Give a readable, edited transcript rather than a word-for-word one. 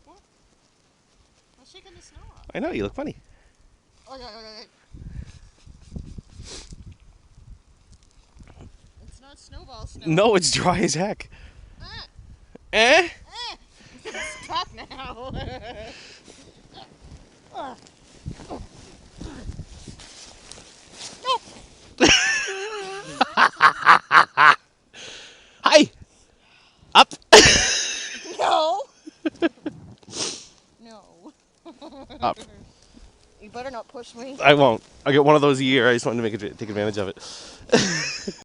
What? I'm shaking the snow off. I know, you look funny. Oh, yeah. It's not snowball snow. No, it's dry as heck. Ah, Eh? ah. Stop now. Ah. Hi! Up! No. No. Up. You better not push me. I won't. I get one of those a year. I just wanted to take advantage of it.